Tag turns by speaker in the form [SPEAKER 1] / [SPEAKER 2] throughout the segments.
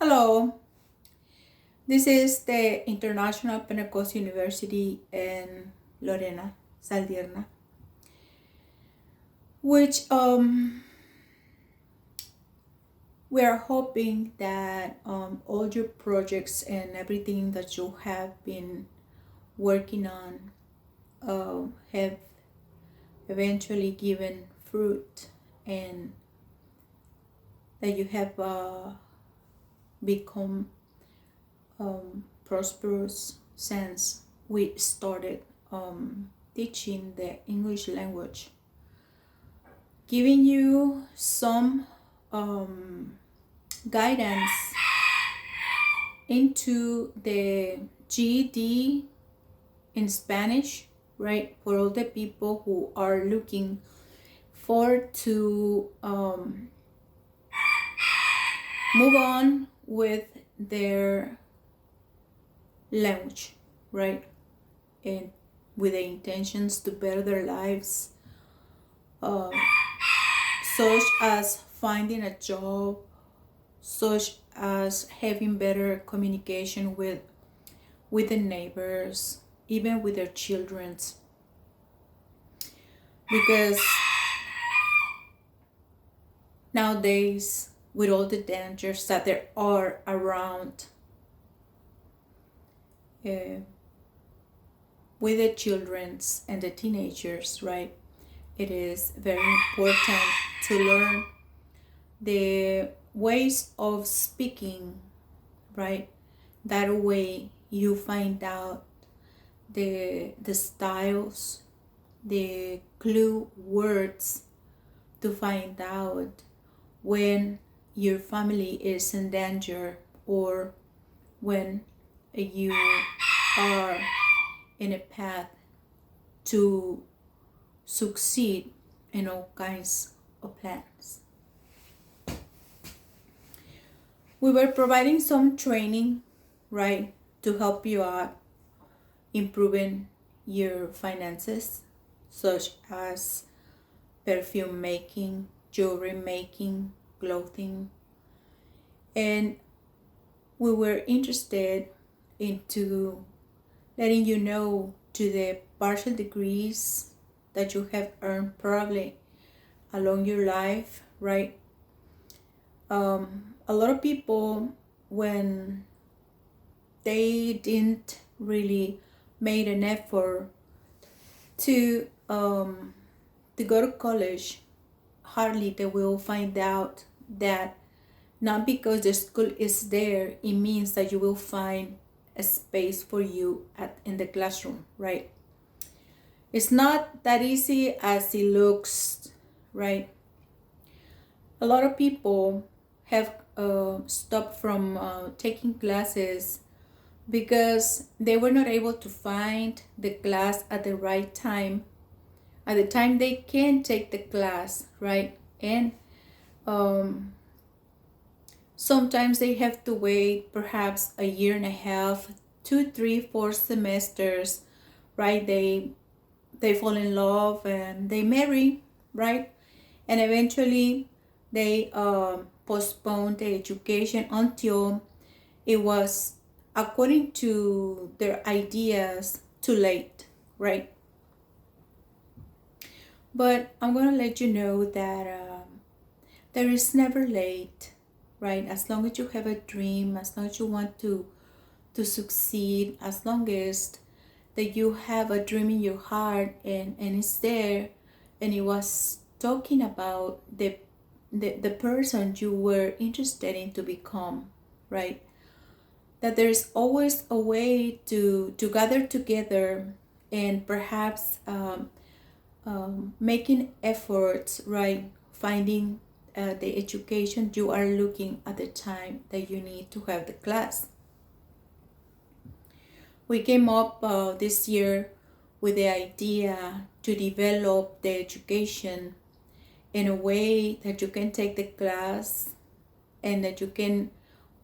[SPEAKER 1] Hello, this is the International Pentecost University in Lorena Saldierna, which we are hoping that all your projects and everything that you have been working on have eventually given fruit and that you have become prosperous since we started teaching the English language, giving you some guidance into the GED in Spanish, right? For all the people who are looking forward to move on with their language, right? And with the intentions to better their lives, uh, such as finding a job, such as having better communication with the neighbors, even with their children. Because nowadays, with all the dangers that there are around, with the childrens and the teenagers, right? It is very important to learn the ways of speaking, right? That way you find out the styles, the clue words to find out when your family is in danger or when you are in a path to succeed in all kinds of plans. We were providing some training, right, to help you out improving your finances, such as perfume making, jewelry making, clothing, and we were interested into letting you know to the partial degrees that you have earned probably along your life, right? A lot of people, when they didn't really made an effort to go to college, hardly they will find out that not because the school is there, it means that you will find a space for you in the classroom, right? It's not that easy as it looks, right? A lot of people have stopped from taking classes because they were not able to find the class at the right time, at the time they can take the class, right? And sometimes they have to wait perhaps a year and a half, 2, 3, 4 semesters, right? They fall in love and they marry, right? And eventually they postpone the education until it was, according to their ideas, too late, right? But I'm going to let you know that there is never late, right? As long as you have a dream, as long as you want to succeed, as long as that you have a dream in your heart and it's there, and it was talking about the person you were interested in to become, right? That there's always a way to gather together and perhaps making efforts, right? Finding the education you are looking at the time that you need to have the class. We came up this year with the idea to develop the education in a way that you can take the class and that you can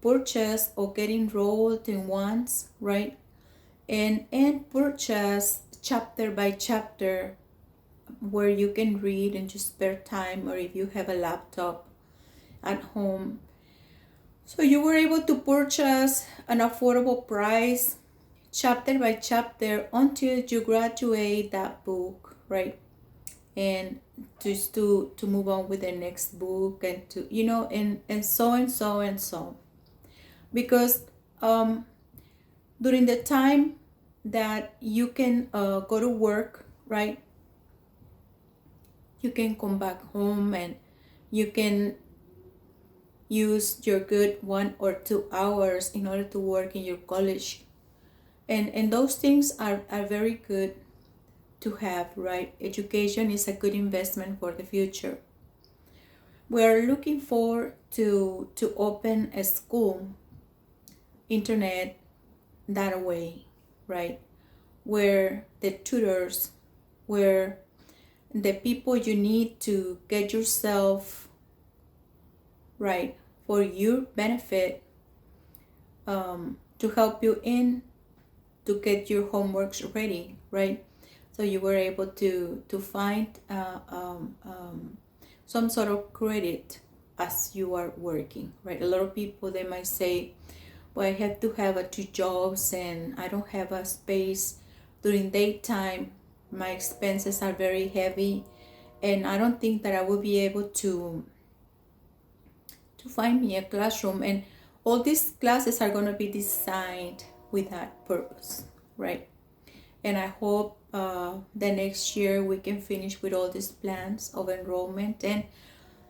[SPEAKER 1] purchase or get enrolled in once, right? And purchase chapter by chapter where you can read in your spare time, or if you have a laptop at home. So you were able to purchase an affordable price, chapter by chapter, until you graduate that book, right? And just to move on with the next book, and to, and so and so and so. Because during the time that you can go to work, right, you can come back home and you can use your good 1 or 2 hours in order to work in your college. And those things are very good to have, right? Education is a good investment for the future. We're looking forward to open a school, internet, that way, right? Where the tutors, where the people you need to get yourself right for your benefit, to help you in to get your homeworks ready, right? So you were able to find some sort of credit as you are working, right? A lot of people, they might say, well, I have to have 2 jobs and I don't have a space during daytime. My expenses are very heavy, and I don't think that I will be able to find me a classroom. And all these classes are going to be designed with that purpose, right? And I hope the next year we can finish with all these plans of enrollment, and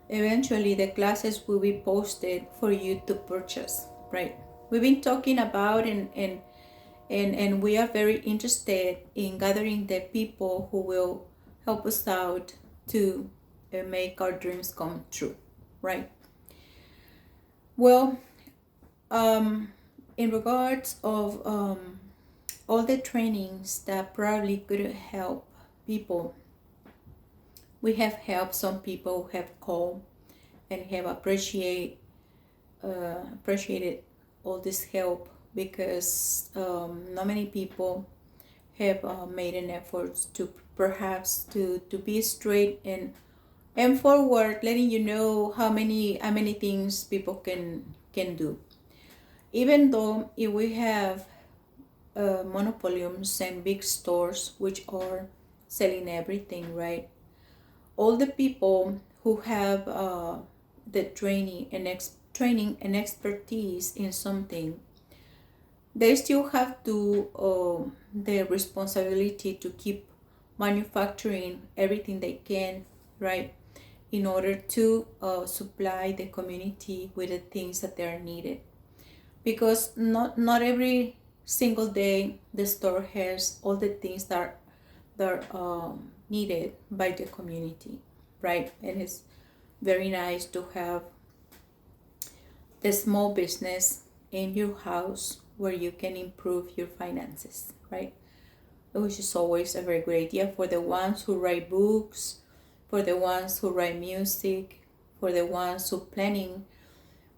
[SPEAKER 1] eventually the classes will be posted for you to purchase, right? We've been talking about, and we are very interested in gathering the people who will help us out to make our dreams come true, right? Well, in regards of all the trainings that probably could help people, we have helped some people who have called and have appreciated all this help, because not many people have made an effort to perhaps to be straight and forward, letting you know how many things people can do. Even though if we have monopoliums and big stores which are selling everything, right? All the people who have the training and expertise in something, they still have to the responsibility to keep manufacturing everything they can, right, in order to supply the community with the things that they are needed. Because not every single day the store has all the things that are needed by the community, right? And it's very nice to have the small business in your house where you can improve your finances, right? Which is always a very good idea for the ones who write books, for the ones who write music, for the ones who planning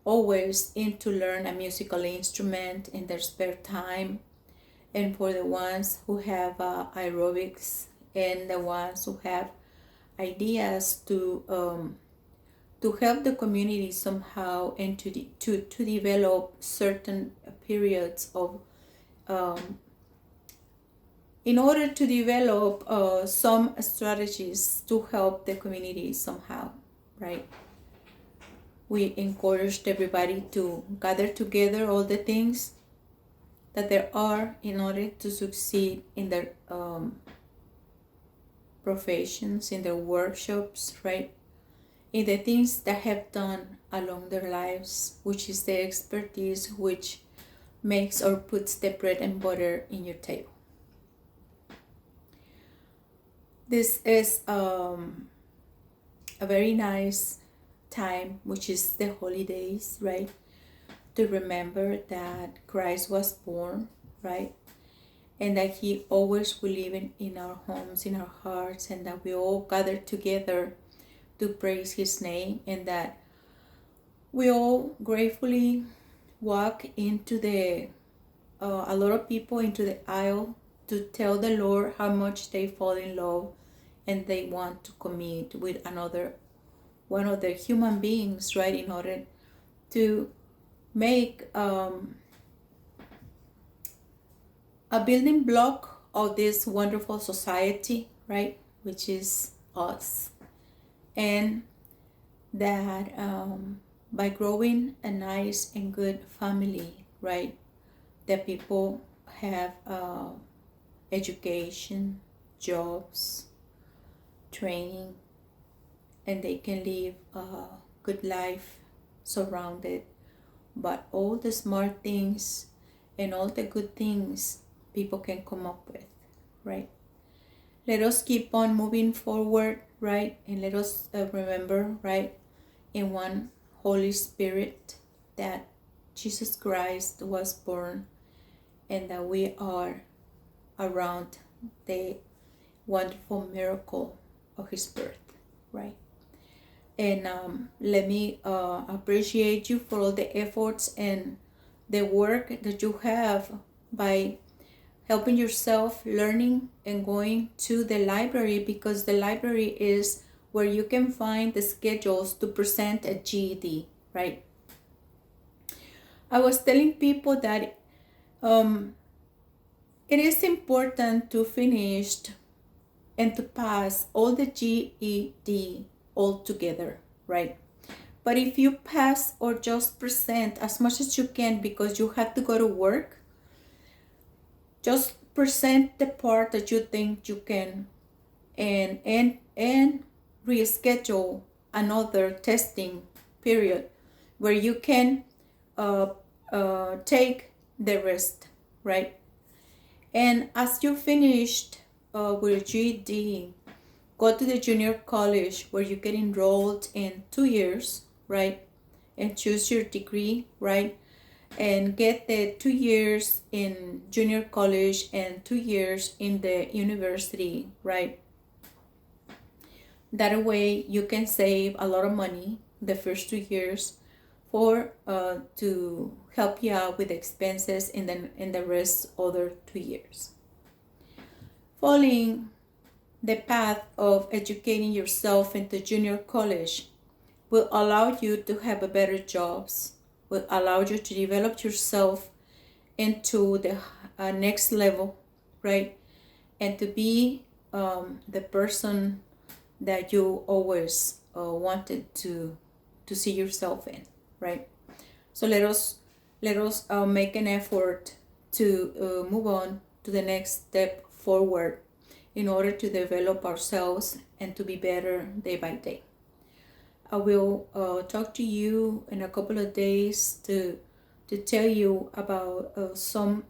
[SPEAKER 1] always in to learn a musical instrument in their spare time, and for the ones who have aerobics, and the ones who have ideas to help the community somehow, and to develop certain periods of in order to develop some strategies to help the community somehow, right? We encouraged everybody to gather together all the things that there are in order to succeed in their professions, in their workshops, right? In the things that have done along their lives, which is the expertise which makes or puts the bread and butter in your table. This is a very nice time, which is the holidays, right? To remember that Christ was born, right? And that he always will live in our homes, in our hearts, and that we all gather together to praise his name, and that we all gratefully walk into a lot of people into the aisle to tell the Lord how much they fall in love and they want to commit with one of the human beings, right, in order to make a building block of this wonderful society, right? Which is us. And that by growing a nice and good family, right? That people have education, jobs, training, and they can live a good life surrounded by all the smart things and all the good things people can come up with, right? Let us keep on moving forward, right? And let us remember, right, in one Holy Spirit, that Jesus Christ was born and that we are around the wonderful miracle of his birth, right? And let me appreciate you for all the efforts and the work that you have by helping yourself learning and going to the library, because the library is where you can find the schedules to present a GED, right? I was telling people that it is important to finish and to pass all the GED all together, right? But if you pass or just present as much as you can because you have to go to work, just present the part that you think you can, and reschedule another testing period where you can take the rest, right? And as you finished with GED, go to the junior college where you get enrolled in 2 years, right? And choose your degree, right? And get the 2 years in junior college and 2 years in the university, right? That way you can save a lot of money the first 2 years for to help you out with expenses in the rest other 2 years. Following the path of educating yourself into junior college will allow you to have a better jobs, will allow you to develop yourself into the next level, right? And to be the person that you always wanted to see yourself in, right? So let us make an effort to move on to the next step forward in order to develop ourselves and to be better day by day. I will talk to you in a couple of days to tell you about some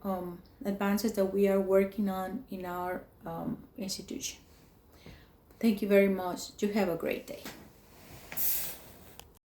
[SPEAKER 1] advances that we are working on in our institution. Thank you very much. You have a great day.